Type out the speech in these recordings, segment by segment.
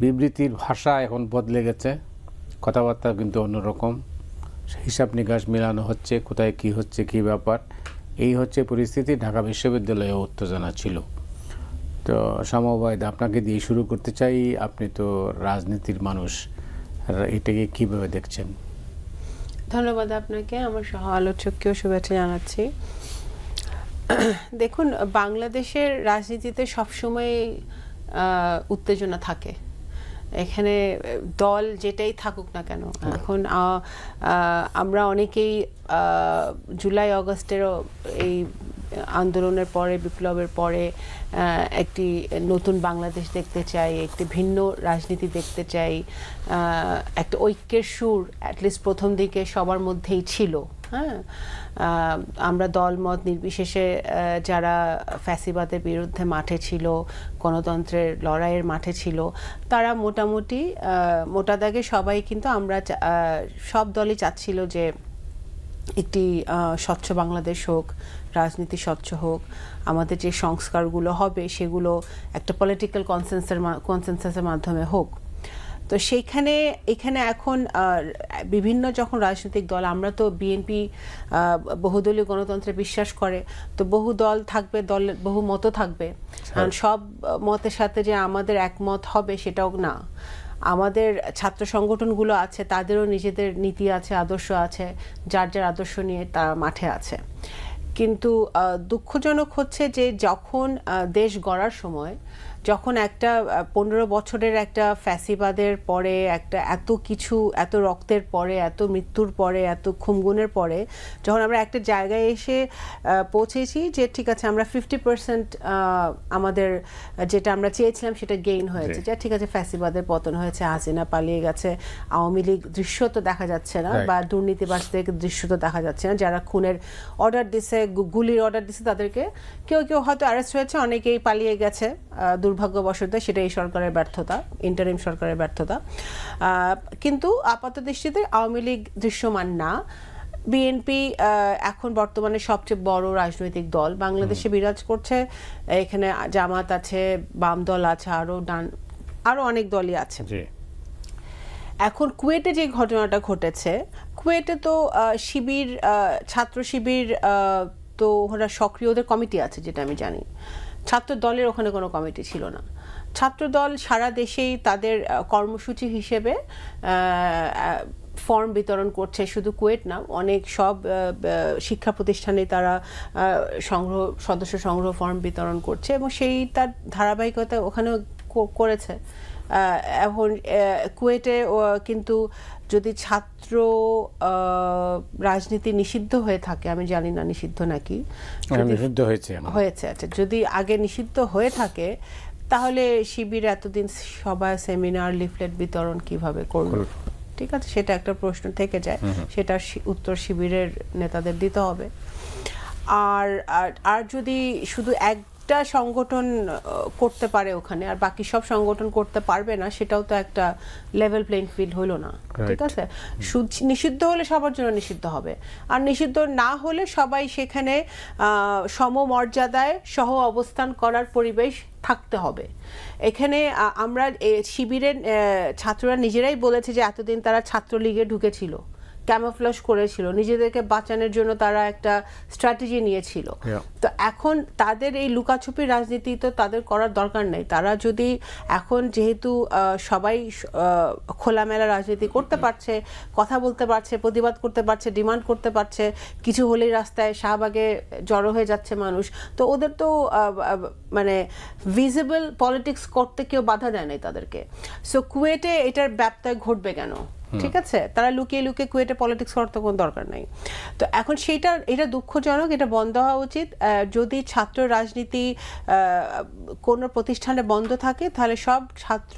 বিবৃতির ভাষা এখন বদলে গেছে, কথাবার্তা কিন্তু অন্যরকম, হিসাব নিকাশ মেলানো হচ্ছে, কোথায় কি হচ্ছে কি ব্যাপার, এই হচ্ছে পরিস্থিতি। ঢাকা বিশ্ববিদ্যালয়ে উত্তেজনা ছিল। তো সমবায় আপনাকে দিয়ে শুরু করতে চাই, আপনি তো রাজনীতির মানুষ, এটাকে কিভাবে দেখছেন? ধন্যবাদ আপনাকে, আমার সহ আলোচককেও শুভেচ্ছা জানাচ্ছি। দেখুন, বাংলাদেশের রাজনীতিতে সবসময় উত্তেজনা থাকে। এখানে দল যেটাই থাকুক না কেন, এখন আমরা অনেকেই জুলাই আগস্টেরও এই আন্দোলনের পরে, বিপ্লবের পরে একটি নতুন বাংলাদেশ দেখতে চাই, একটি ভিন্ন রাজনীতি দেখতে চাই, একটা ঐক্যের সুর অ্যাটলিস্ট প্রথম দিকে সবার মধ্যেই ছিল। হ্যাঁ, আমরা দলমত নির্বিশেষে যারা ফ্যাসিবাদের বিরুদ্ধে মাঠে ছিল, গণতন্ত্রের লড়াইয়ের মাঠে ছিল, তারা মোটামুটি মোটা দাগে সবাই কিন্তু আমরা সব দলই চাচ্ছিল যে একটি স্বচ্ছ বাংলাদেশ হোক, রাজনীতি স্বচ্ছ হোক, আমাদের যে সংস্কারগুলো হবে সেগুলো একটা পলিটিক্যাল কনসেনসাসের মাধ্যমে হোক। তো এখানে এখন বিভিন্ন যখন রাজনৈতিক দল, আমরা তো বিএনপি বহুদলীয় গণতন্ত্রে বিশ্বাস করে, তো বহু দল থাকবে, দলের বহু মতও থাকবে, কারণ সব মতের সাথে যে আমাদের একমত হবে সেটাও না। আমাদের ছাত্র সংগঠনগুলো আছে, তাদেরও নিজেদের নীতি আছে, আদর্শ আছে, যার যার আদর্শ নিয়ে তারা মাঠে আছে। কিন্তু দুঃখজনক হচ্ছে যে যখন দেশ গড়ার সময়, যখন একটা 15 বছরের একটা ফ্যাসিবাদের পরে, একটা এত কিছু, এত রক্তের পরে, এত মৃত্যুর পরে, এত খুমগুনের পরে যখন আমরা একটা জায়গায় এসে পৌঁছেছি যে ঠিক আছে আমরা 50% আমাদের যেটা আমরা চেয়েছিলাম সেটা গেইন হয়েছে, যে ঠিক আছে ফ্যাসিবাদের পতন হয়েছে, হাসিনা পালিয়ে গেছে, আওয়ামী লীগ দৃশ্য তো দেখা যাচ্ছে না, বা দুর্নীতিবাজদের দৃশ্য তো দেখা যাচ্ছে না, যারা খুনের অর্ডার দিছে, গুলির অর্ডার দিছে, তাদেরকে কেউ কেউ হয়তো অ্যারেস্ট হয়েছে, অনেকেই পালিয়ে গেছে দুর্ভাগ্যবশত, সেটা এই সরকারের ব্যর্থতা, ইন্টারিম সরকারের ব্যর্থতা। কিন্তু আপাত দৃষ্টিতে আওয়ামী লীগ দৃশ্যমান না। বিএনপি এখন বর্তমানে সবচেয়ে বড় রাজনৈতিক দল বাংলাদেশে বিরাজ করছে। এখানে জামাত আছে, বাম দল আছে, আরো অনেক দলই আছে। এখন কুয়েটে যে ঘটনাটা ঘটেছে, কুয়েটে তো শিবির, ছাত্র শিবির, তো ওরা সক্রিয়, ওদের কমিটি আছে যেটা আমি জানি। ছাত্র দলের ওখানে কোনো কমিটি ছিল না। ছাত্র দল সারা দেশেই তাদের কর্মসূচি হিসেবে ফর্ম বিতরণ করছে, শুধু কুয়েট না, অনেক সব শিক্ষা প্রতিষ্ঠানে তারা সদস্য সংগ্রহ ফর্ম বিতরণ করছে, এবং সেই তার ধারাবাহিকতা ওখানেও করেছে। এখন কুয়েটে কিন্তু যদি ছাত্র রাজনীতি নিষিদ্ধ হয়ে থাকে, আমি জানি না নিষিদ্ধ নাকি, নিষিদ্ধ হয়েছে, আচ্ছা, যদি আগে নিষিদ্ধ হয়ে থাকে তাহলে শিবির এতদিন সভা, সেমিনার, লিফলেট বিতরণ কিভাবে করলো? ঠিক আছে, সেটা একটা প্রশ্ন থেকে যায়, সেটা উত্তর শিবিরের নেতাদের দিতে হবে। আর যদি শুধু একটা সংগঠন করতে পারে ওখানে, আর বাকি সব সংগঠন করতে পারবে না, সেটাও তো একটা লেভেল প্লেইং ফিল্ড হলো না। ঠিক আছে, নিষিদ্ধ হলে সবার জন্য নিষিদ্ধ হবে, আর নিষিদ্ধ না হলে সবাই সেখানে সমমর্যাদায় সহ অবস্থান করার পরিবেশ থাকতে হবে। এখানে আমরা শিবিরের ছাত্ররা নিজেরাই বলেছে যে এতদিন তারা ছাত্রলীগে ঢুকেছিল, ক্যামোফ্লেজ করেছিল, নিজেদেরকে বাঁচানোর জন্য তারা একটা স্ট্র্যাটেজি নিয়েছিল। তো এখন তাদের এই লুকাছুপির রাজনীতি তো তাদের করার দরকার নেই। তারা যদি এখন, যেহেতু সবাই খোলামেলা রাজনীতি করতে পারছে, কথা বলতে পারছে, প্রতিবাদ করতে পারছে, ডিমান্ড করতে পারছে, কিছু হলেই রাস্তায় শাহবাগে জড়ো হয়ে যাচ্ছে মানুষ, তো ওদের তো মানে ভিজিবল পলিটিক্স করতে কেউ বাধা দেয় নাই তাদেরকে। সো কুয়েটে এটার ব্যত্যয় ঘটবে কেন? ঠিক আছে, তারা লুকিয়ে লুকিয়ে কুয়েটে পলিটিক্স করার তো কোনো দরকার নাই। তো এখন এটা দুঃখজনক, এটা বন্ধ হওয়া উচিত। যদি ছাত্র রাজনীতি কোনো প্রতিষ্ঠানে বন্ধ থাকে, তাহলে সব ছাত্র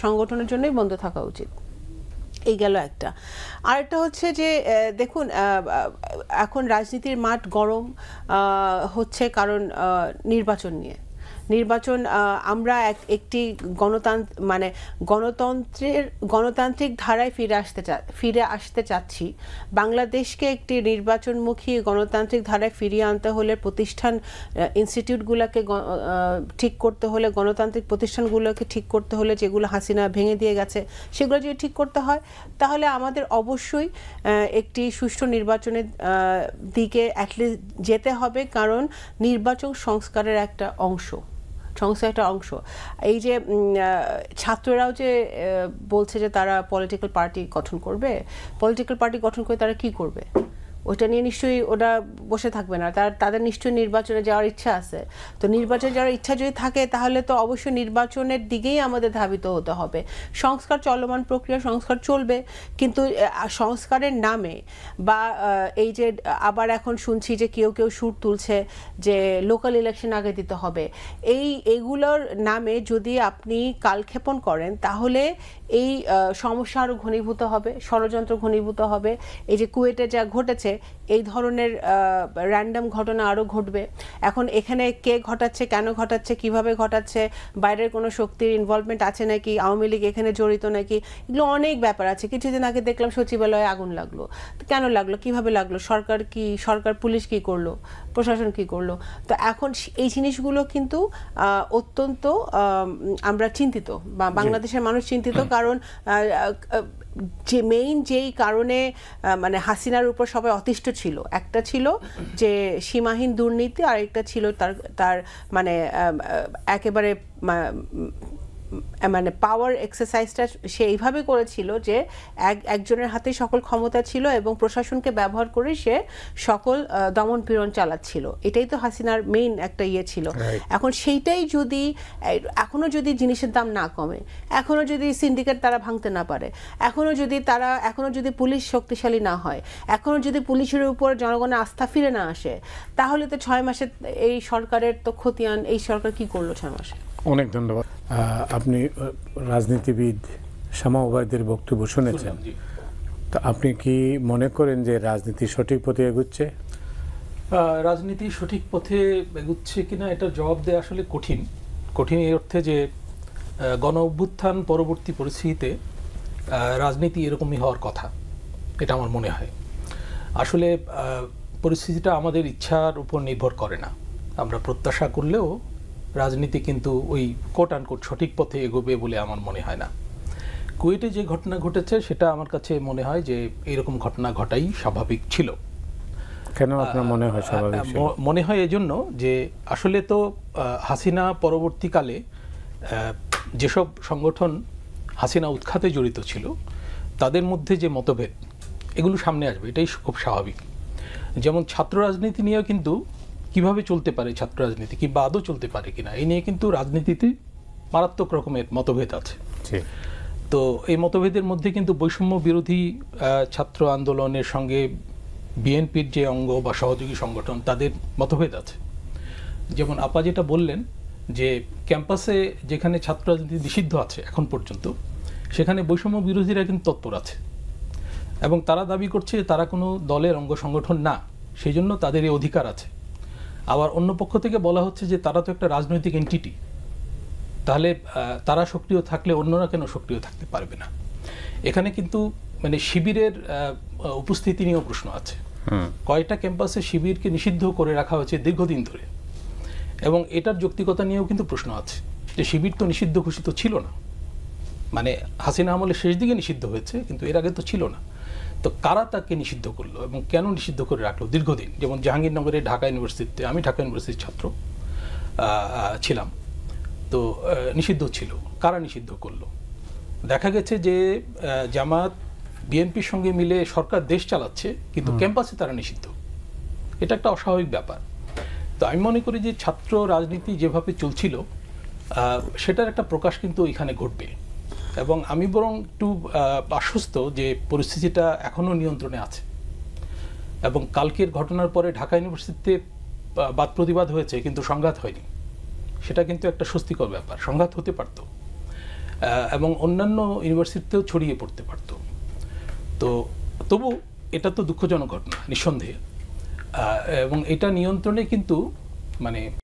সংগঠনের জন্যই বন্ধ থাকা উচিত। এই গেল একটা। আরেকটা হচ্ছে যে দেখুন, এখন রাজনীতির মাঠ গরম হচ্ছে কারণ নির্বাচন নিয়ে। নির্বাচন আমরা একটি গণতান্ত্রিক ধারায় ফিরে আসতে চাচ্ছি। বাংলাদেশকে একটি নির্বাচনমুখী গণতান্ত্রিক ধারায় ফিরিয়ে আনতে হলে ইনস্টিটিউটগুলোকে ঠিক করতে হলে, গণতান্ত্রিক প্রতিষ্ঠানগুলোকে ঠিক করতে হলে, যেগুলো হাসিনা ভেঙে দিয়ে গেছে সেগুলো যদি ঠিক করতে হয়, তাহলে আমাদের অবশ্যই একটি সুষ্ঠু নির্বাচনের দিকে অ্যাটলিস্ট যেতে হবে, কারণ নির্বাচন সংস্কারের একটা অংশ। এই যে ছাত্ররাও যে বলছে যে তারা পলিটিক্যাল পার্টি গঠন করবে, পলিটিক্যাল পার্টি গঠন করে তারা কি করবে? ওটা নিয়ে নিশ্চয়ই ওরা বসে থাকবে না, তাদের নিশ্চয়ই নির্বাচনে যাওয়ার ইচ্ছা আছে। তো নির্বাচনে যাওয়ার ইচ্ছা যদি থাকে তাহলে তো অবশ্যই নির্বাচনের দিকেই আমাদের ধাবিত হতে হবে। সংস্কার চলমান প্রক্রিয়া, সংস্কার চলবে, কিন্তু সংস্কারের নামে বা এই যে আবার এখন শুনছি যে কেউ সুর তুলছে যে লোকাল ইলেকশন আগে দিতে হবে, এইগুলোর নামে যদি আপনি কালক্ষেপণ করেন তাহলে এই সমস্যা আরও ঘনীভূত হবে, ষড়যন্ত্র ঘনীভূত হবে। এই যে কুয়েটে যা ঘটেছে, এই ধরনের র্যান্ডম ঘটনা আরও ঘটবে। এখন এখানে কে ঘটাচ্ছে, কেন ঘটাচ্ছে, কিভাবে ঘটাচ্ছে, বাইরের কোনো শক্তির ইনভলভমেন্ট আছে নাকি, আওয়ামী লীগ এখানে জড়িত নাকি, এগুলো অনেক ব্যাপার আছে। কিছুদিন আগে দেখলাম সচিবালয়ে আগুন লাগলো, তো কেন লাগলো, কিভাবে লাগলো, সরকার পুলিশ কি করলো, প্রশাসন কি করলো? তো এখন এই জিনিসগুলো কিন্তু অত্যন্ত আমরা চিন্তিত, বা বাংলাদেশের মানুষ চিন্তিত, কারণ যেই কারণে মানে হাসিনার উপর সবাই অতিষ্ঠ ছিল, একটা ছিল যে সীমাহীন দুর্নীতি, আর একটা ছিল তার মানে একেবারে মানে পাওয়ার এক্সারসাইজটা সে এইভাবে করেছিল যে একজনের হাতে সকল ক্ষমতা ছিল এবং প্রশাসনকে ব্যবহার করে সে সকল দমন পীড়ন চালাচ্ছিল। এটাই তো হাসিনার মেইন একটা ইয়ে ছিল। এখন সেইটাই যদি এখনো যদি জিনিসের দাম না কমে, এখনো যদি সিন্ডিকেট তারা ভাঙতে না পারে, এখনো যদি পুলিশ শক্তিশালী না হয়, এখনো যদি পুলিশের উপর জনগণের আস্থা ফিরে না আসে, তাহলে তো 6 মাসে এই সরকারের তো খতিয়ান, এই সরকার কি করলো 6 মাসে? অনেক ধন্যবাদ। আপনি রাজনীতিবিদ শামা ওবায়দের বক্তব্য শুনেছেন, তো আপনি কি মনে করেন যে রাজনীতি সঠিক পথে এগুচ্ছে? রাজনীতি সঠিক পথে এগুচ্ছে কিনা এটা জবাব দেওয়া আসলে কঠিন এই অর্থে যে গণ অভ্যুত্থান পরবর্তী পরিস্থিতিতে রাজনীতি এরকমই হওয়ার কথা, এটা আমার মনে হয়। আসলে পরিস্থিতিটা আমাদের ইচ্ছার উপর নির্ভর করে না। আমরা প্রত্যাশা করলেও রাজনীতি কিন্তু ওই কোট আনকোট সঠিক পথে এগোবে বলে আমার মনে হয় না। কুয়েটে যে ঘটনা ঘটেছে সেটা আমার কাছে মনে হয় যে এরকম ঘটনা ঘটাই স্বাভাবিক ছিল। কেন আপনার মনে হয় স্বাভাবিক? মনে হয় এজন্য যে আসলে তো হাসিনা পরবর্তীকালে যেসব সংগঠন হাসিনা উৎখাতে জড়িত ছিল তাদের মধ্যে যে মতভেদ, এগুলো সামনে আসবে, এটাই খুব স্বাভাবিক। যেমন ছাত্র রাজনীতি নিয়েও কিন্তু কিভাবে চলতে পারে ছাত্র রাজনীতি, কিংবা আদৌ চলতে পারে কিনা, এই নিয়ে কিন্তু রাজনীতিতে মারাত্মক রকমের মতভেদ আছে। তো এই মতভেদের মধ্যে কিন্তু বৈষম্য বিরোধী ছাত্র আন্দোলনের সঙ্গে বিএনপির যে অঙ্গ বা সহযোগী সংগঠন তাদের মতভেদ আছে। যেমন আপা যেটা বললেন যে ক্যাম্পাসে যেখানে ছাত্র রাজনীতি নিষিদ্ধ আছে এখন পর্যন্ত, সেখানে বৈষম্য বিরোধীরা কিন্তু তৎপর আছে এবং তারা দাবি করছে তারা কোনো দলের অঙ্গ সংগঠন না, সেই জন্য তাদের এই অধিকার আছে। আবার অন্য পক্ষ থেকে বলা হচ্ছে যে তারা তো একটা রাজনৈতিক এন্টিটি, তাহলে তারা সক্রিয় থাকলে অন্যরা কেন সক্রিয় থাকতে পারবে না? এখানে কিন্তু মানে শিবিরের উপস্থিতি নিয়েও প্রশ্ন আছে। কয়টা ক্যাম্পাসে শিবিরকে নিষিদ্ধ করে রাখা হয়েছে দীর্ঘদিন ধরে, এবং এটার যৌক্তিকতা নিয়েও কিন্তু প্রশ্ন আছে যে শিবির তো নিষিদ্ধ ঘোষিত ছিল না, মানে হাসিনা আমলের শেষ দিকে নিষিদ্ধ হয়েছে কিন্তু এর আগে তো ছিল না। তো কারা তাকে নিষিদ্ধ করলো এবং কেন নিষিদ্ধ করে রাখলো দীর্ঘদিন? যেমন জাহাঙ্গীরনগরে ঢাকা ইউনিভার্সিটিতে, আমি ঢাকা ইউনিভার্সিটির ছাত্র ছিলাম, তো নিষিদ্ধ ছিল। কারা নিষিদ্ধ করলো? দেখা গেছে যে জামাত বিএনপির সঙ্গে মিলে সরকার দেশ চালাচ্ছে, কিন্তু ক্যাম্পাসে তারা নিষিদ্ধ। এটা একটা অস্বাভাবিক ব্যাপার। তো আমি মনে করি যে ছাত্র রাজনীতি যেভাবে চলছিল সেটার একটা প্রকাশ কিন্তু এখানে ঘটবে, এবং আমি বরং একটু আশ্বস্ত যে পরিস্থিতিটা এখনও নিয়ন্ত্রণে আছে। এবং কালকের ঘটনার পরে ঢাকা ইউনিভার্সিটিতে বাদ প্রতিবাদ হয়েছে কিন্তু সংঘাত হয়নি, সেটা কিন্তু একটা স্বস্তিকর ব্যাপার। সংঘাত হতে পারত এবং অন্যান্য ইউনিভার্সিটিতেও ছড়িয়ে পড়তে পারত। তো তবু এটা তো দুঃখজনক ঘটনা নিঃসন্দেহে, এবং এটা নিয়ন্ত্রণে কিন্তু মানে